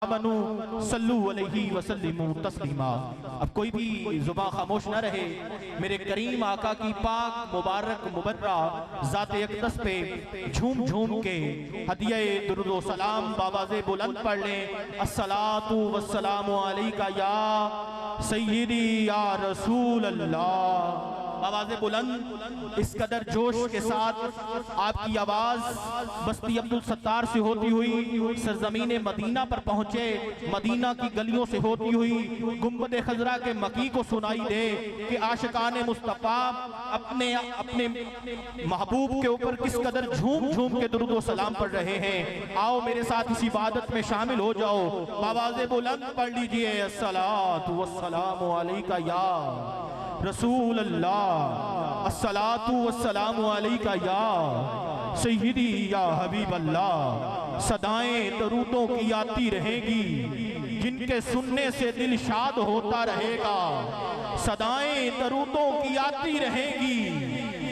आमनू सल्लु अलैहि वसल्लिमू तस्लीमा। अब कोई भी जुबान खामोश न रहे, मेरे करीम आका की पाक मुबारक मुबर्रा ज़ात अक़दस पे झूम झूम के हदिया दुरूद व सलाम बावाज़े बुलंद पढ़ लें। अस्सलातु वस्सलामु अलैका या सय्यदी या रसूल अल्लाह। आवाज़े बुलंद इस कदर जोश के साथ आपकी आवाज़ बस्ती अब्दुल सत्तार से होती हुई सरजमीन मदीना पर पहुँचे, मदीना की गलियों से होती हुई गुंबद खजरा के मकी को सुनाई दे कि आशिकाने मुस्तफ़ा अपने अपने महबूब के ऊपर किस कदर झूम झूम के दुरूद व सलाम पढ़ रहे हैं। आओ मेरे साथ इस इबादत में शामिल हो जाओ। आवाज़े बुलंद पढ़ लीजिए, अस्सलातु वस्सलामु अलैका या रसूल अल्लाह, अस्सलातु वस्सलामु अलैका या सय्यदी या हबीब अल्लाह। सदाएं दरूदों की आती रहेगी, जिनके सुनने से दिल शाद होता रहेगा। सदाएं दरूदों की आती रहेगी,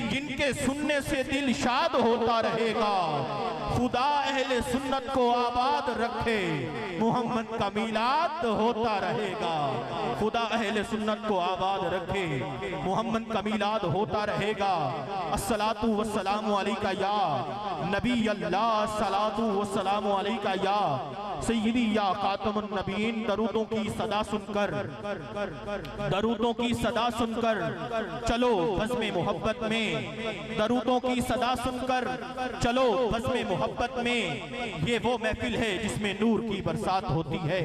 जिनके सुनने से दिल शाद होता रहेगा। खुदा अहले सुन्नत को आबाद रखे, मोहम्मद का मीलाद होता रहेगा। खुदा अहले सुन्नत को आबाद रखे, मोहम्मद का मीलाद होता रहेगा। अस्सलातु वस्सलामु अलैका या नबी अल्लाह, अस्सलातु वस्सलामु अलैका या सय्यदी या खातमुन नबीन। दरूदों की सदा सुनकर, दरूदों की सदा सुनकर चलो बज़्म मोहब्बत में। दरूदों की सदा सुनकर चलो बज़्म मोहब्बत में। ये वो महफिल है जिसमें नूर की बरसात होती है।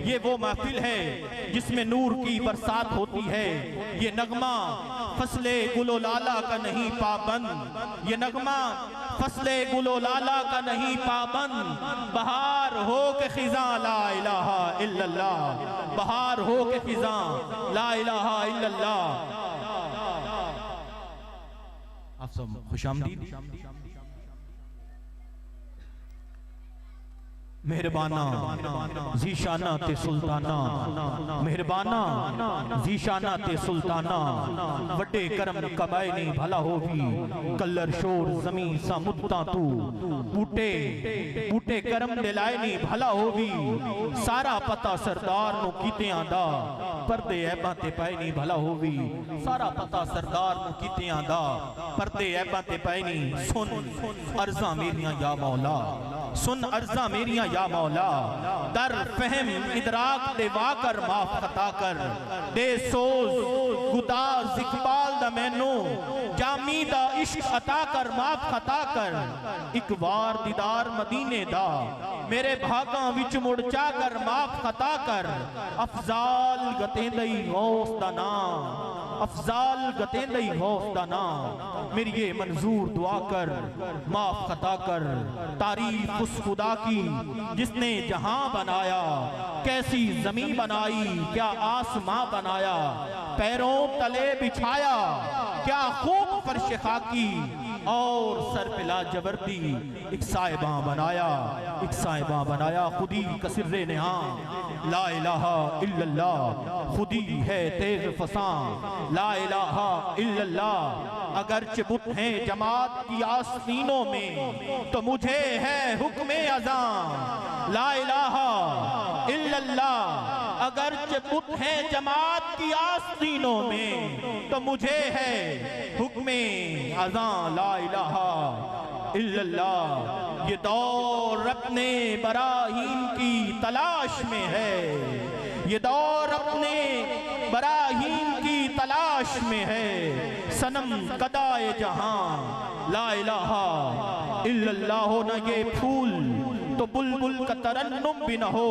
ये वो महफिल है जिसमें नूर की बरसात होती है। ये नगमा फसले गुलो लाला का नहीं पाबंद, ये नगमा फसले गुलो लाला का नहीं पाबंद। बहार हो के खिज़ा ला इलाहा इल्लल्लाह, बहार हो के खिज़ा ला इलाहा इल्लल्लाह। आप सब खुशामदीद। मेहरबाना जीशाना ते सुल्ताना, मेहरबाना जीशाना ते सुल्ताना। वड्डे करम कबाए नहीं भला होगी, कलर शोर जमी सा मुद्दा तू। बूटे बूटे करम दिलाए नहीं भला होगी, सारा पता सरदार नु कीतियां दा। पर्दे ऐबां ते पाए नहीं भला होगी, सारा पता सरदार नु कीतियां दा। पर्दे ऐबां ते पाए नहीं। सुन अर्ज़ां मेरियां या मौला, सुन अर्ज़ां मेरियां या मौला। दर फहम इदराक दे वाकर माफ खता कर दे। सोज गुदाज इकबाल दा मैनू जामी दा इश्क अता कर, माफ खता कर। एक बार दीदार मदीने दा मेरे भागां विच मुड़ चा कर, माफ खता कर। अफजाल गतेंदई गौस दा नाम, अफजाल गतेंदई गौस दा नाम। मेरी ये मंजूर दुआ कर, माफ खता कर। तारीफ उस खुदा की जिसने जहां बनाया, कैसी जमीन बनाई, क्या आसमां बनाया। पैरों तले बिछाया, क्या खूब फर्श खाकी, और सर पे लाजवर्दी एक साहिबा बनाया, एक साहिबा बनाया। खुदी कसिर्रे ने हाँ ला इलाहा इल्लल्लाह, खुदी है तेज फसां ला इलाहा इल्लल्लाह। अगर चिबुत हैं जमात की आस्तीनों में, तो मुझे है हुक्म अज़ां ला इलाहा इल्लल्लाह। अगर चिबुत हैं जमात की आस्तीनों में, तो मुझे है हुक्म अज़ां ला इलाहा इल्लल्लाह। ये दौर अपने बराहीन की तलाश में है, ये दौर अपने बराहीन की तलाश में है। सनम कदाए जहां ला इलाहा इल्लल्लाह। हो न ये फूल तो बुलबुल का तरन्नुम भी न हो,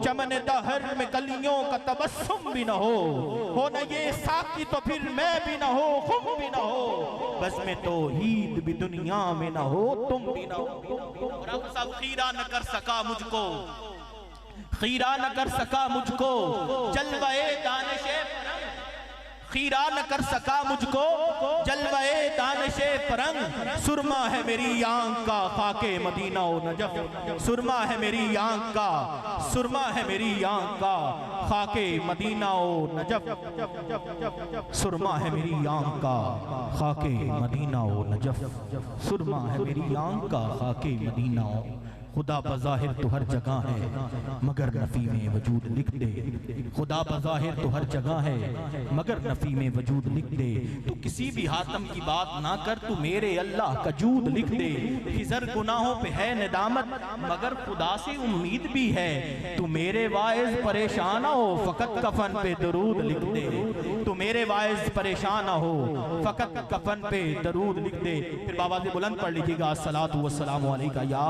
चमन दहर में कलियों का तबस्सुम भी न हो न ये साकी तो फिर मैं भी न हो, खुम भी न हो। बस में तो ईद भी दुनिया में न हो, तुम भी न हो। रब सब खीरा न कर सका मुझको, खीरा न कर सका मुझको। जलवाए दानिशे खीरा न कर सका मुझको, जलवाए दानिशे परंग। सुरमा है मेरी आंख का खाके मदीना ओ नजफ, सुरमा है मेरी आंख का, सुरमा है मेरी आंख का खाके मदीना ओ नजफ। सुरमा है मेरी आंख का खाके मदीना ओ नजफ, सुरमा है मेरी आंख का खाके मदीना ओ खुदा बज़ाहिर तो हर जगह है मगर नफी में वजूद लिख दे। खुदा बज़ाहिर तो हर जगह है मगर नफी में वजूद लिख दे। तू किसी भी हातम की बात ना कर, तू मेरे अल्लाह का जूद लिख दे। खिज़र गुनाहों पे है निदामत मगर खुदा से उम्मीद भी है। तू मेरे वाइज परेशान ना हो फकत कफन पे दरूद लिख दे। तू मेरे वाइज परेशान ना हो फकत कफन पे दरूद लिख दे। फिर बाबा से बुलंद पढ़ लीजिएगा अस्सलातु वस्सलामु अलैका या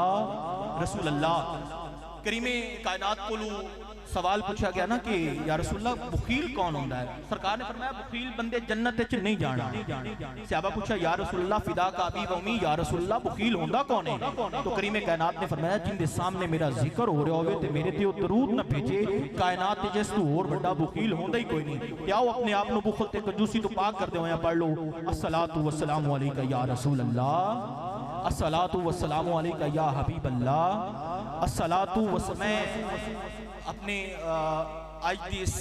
रसूल अल्लाह। करीमे कायनात को सवाल पूछा गया ना कि या रसूलल्लाह बुखील कौन होता है। सरकार ने फरमाया बुखील बंदे जन्नत च नहीं जाना। सहाबा पूछा या रसूलल्लाह फिदा का अबी व उम्मी, या रसूलल्लाह बुखील होंदा कौन है। तो करीमे कायनात ने फरमाया जिंदे सामने मेरा जिक्र हो रहा होवे ते मेरे ते दरूद न भेजे कायनात ते जिस तू और बड़ा बुखील होंदा ही कोई नहीं। क्या वो अपने आप नु बुखल ते कंजूसी तो पाक करदे होया पढ़ लो अस्सलातु वस्सलामु अलैका या रसूल अल्लाह, अस्सलातु वस्सलामु अलैका या हबीब अल्लाह, अस्सलातु वस्सलाम। अपने आज की इस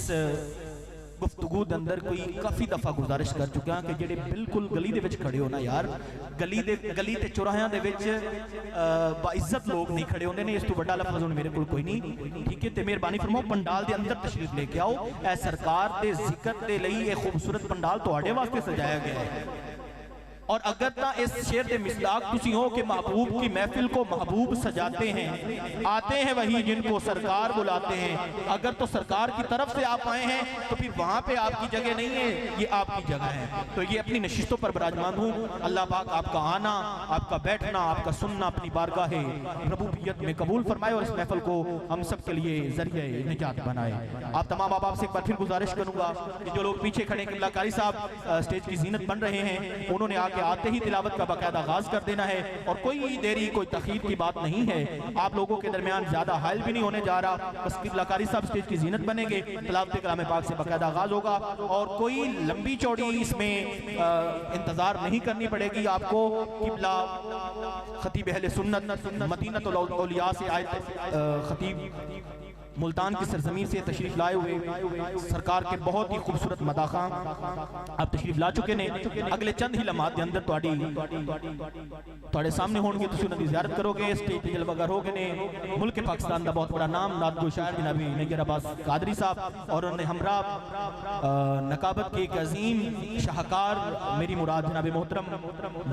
गुफ्तगू के अंदर कोई काफ़ी दफ़ा गुजारिश कर चुका कि जेडे बिल्कुल गली दे विच खड़े हो ना यार, गली ते चौराहियां दे विच बाइज्जत लोग नहीं खड़े होंदे ने। इस तो बड़ा लफ्ज़ हुण मेरे कोल कोई नहीं, ठीक है। तो मेहरबानी फरमाओ पंडाल के अंदर तशरीफ लेके आओ। ए सरकार के जिक्र के लिए ये खूबसूरत पंडाल तुहाडे वास्ते सजाया गया है। और अगर ता इस शेर के मिसदाक तुसी हो कि महबूब की महफिल को महबूब सजाते हैं, आते हैं वही जिनको सरकार बुलाते हैं। अगर तो सरकार की तरफ से आप आए हैं तो फिर वहाँ पे आपकी जगह नहीं है, ये आपकी जगह है। तो ये अपनी नशिस्तों पर विराजमान हूँ। अल्लाह पाक आपका आना, आपका बैठना, आपका सुनना अपनी बारगाह रबूबियत में कबूल फरमाए और इस महफिल को हम सब के लिए जरिए निजात बनाए। आप तमाम आप से एक बार फिर गुजारिश करूँगा कि जो लोग पीछे खड़े किबला कारी साहब स्टेज की जीनत बन रहे हैं, उन्होंने आके आते ही तिलावत का बाकायदा आगाज कर देना है और कोई देरी कोई तखीर की बात नहीं है। आप लोगों के दरमियान ज्यादा हायल भी नहीं होने जा रहा। बस किबला कारी साहब स्टेज की जीनत बनेंगे, तिलावत कलाम पाक से बाकायदा आगाज होगा और कोई लंबी चौड़ी इसमें इंतजार नहीं करनी पड़ेगी आपको। किबला खतीब अहले सुन्नत मदीनतुल औलिया से आए खतीब मुल्तान की सरजमीन से तशरीफ लाए हुए सरकार के बहुत ही खूबसूरत मदाखा आप तशरीफ ला चुके ने। अगले चंद ही लम्हात के अंदर तुहाडे सामने होंगे, तुसीं उन्हां दी ज़ियारत करोगे। स्टेज ते जलवागर हो गए ने मुल्क पाकिस्तान का बहुत बड़ा नाम नादो शायर जनाबी नैयर अब्बास कादरी साहब और उन्हें हमरा नकाबत के एक अजीम शाहकार मेरी मुराद जनाब मोहतरम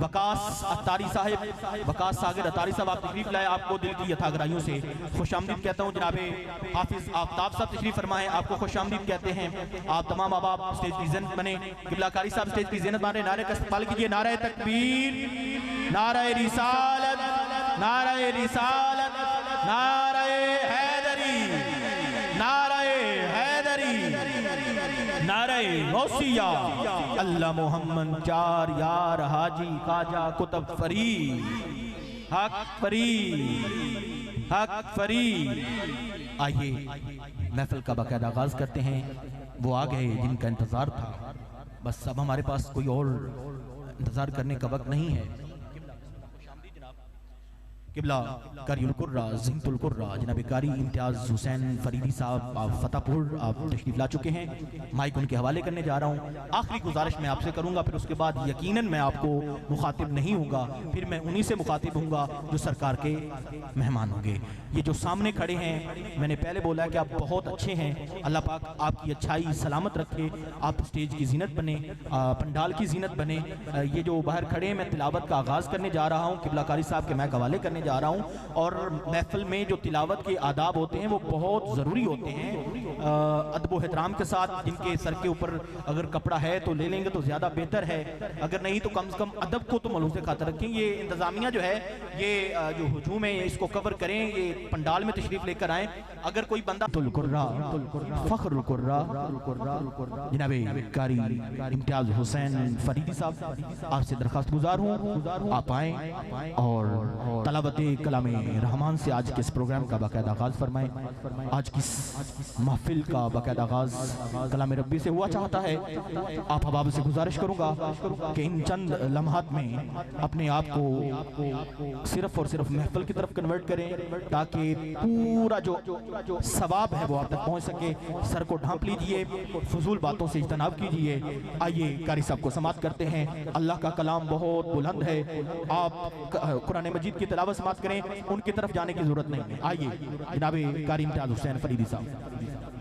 वकास अत्तारी साहब, वकास सागर अत्तारी साहब आप तशरीफ लाए। आपको दिल की यथागराइयों से खुशामदीद कहता हूँ। जनाब हाफिज आफ्ताब साहब तशरीफ फरमाए, आपको खुशामदीद कहते हैं। आप तमाम अब स्टेज की जिन्नत बने, किबला कारी साहब स्टेज की जिन्नत बने। नारे का इस्तेमाल कीजिए, नारे तकबीर, नारे रिसालत, नारे रिसालत, नारे हैदरी, नारे हैदरी, नारे गौसिया, अल्लाह मोहम्मद चार यार हाजी खाजा कुतुब फरी हक फरी हक फरी। आइए महफिल का बाकायदा आगाज करते हैं। वो आ गए जिनका इंतजार था, बस अब हमारे पास कोई और इंतजार करने का वक्त नहीं है। किबला कारियुल कुर्रा ज़िंतुल कुर्रा जनाब कारी इम्तियाज़ हुसैन फरीदी साहब आप फतेहपुर आप तशरीफ ला चुके हैं। माइक उनके हवाले करने जा रहा हूँ। आखिरी गुजारिश मैं आपसे करूँगा, फिर उसके बाद यकीनन मैं आपको मुखातिब नहीं हूँगा, फिर मैं उन्हीं से मुखातिब हूँगा जो सरकार के मेहमान होंगे। ये जो सामने खड़े हैं, मैंने पहले बोला कि आप बहुत अच्छे हैं। अल्लाह पाक आपकी अच्छाई सलामत रखे, आप स्टेज की जीनत बने, पंडाल की जीनत बने। ये जो बाहर खड़े हैं, मैं तिलावत का आगाज़ करने जा रहा हूँ, किबला कारी साहब के मैं हवाले करने जा रहा हूं। और महफिल में जो तिलावत के आदाब होते हैं वो बहुत ज़रूरी होते हैं। अदब व एहतराम के साथ, जिनके सर के ऊपर अगर कपड़ा है तो ले लेंगे तो ज़्यादा बेहतर है, अगर नहीं तो कम से कम अदब को तो मलूज़ खातर रखें। ये इंतज़ामिया जो है, ये जो हुजूम है इसको कवर करें, ये पंडाल में तशरीफ लेकर आएँ। अगर कोई बंदा फ़ख्रुल कुर्रा जनाब कारी इम्तियाज़ हुसैन फरीदी साहब आपसे दरख्वास्त गुजार हूँ, आप आएँ और तलावत कलाम रहमान से आज के इस प्रोग्राम का बाकायदा आगाज फरमाएं। आज की महफिल का बाकायदा आगाज कलाम रब्बी से हुआ चाहता है। आप हबाब से गुजारिश करूंगा कि इन चंद लम्हात में अपने आप को सिर्फ और सिर्फ महफिल की तरफ कन्वर्ट करें, ताकि पूरा जो सवाब है वो आप तक पहुंच सके। सर को ढांप लीजिए, फजूल बातों से इज्तनाब कीजिए। आइए कारी साहब को समात करते हैं। अल्लाह का कलाम बहुत बुलंद है। आप कुरान मजीद की तिलावत समाप्त करें, उनकी तरफ जाने की जरूरत नहीं है। आइए जनाब कारी इम्तियाज हुसैन फरीदी साहब।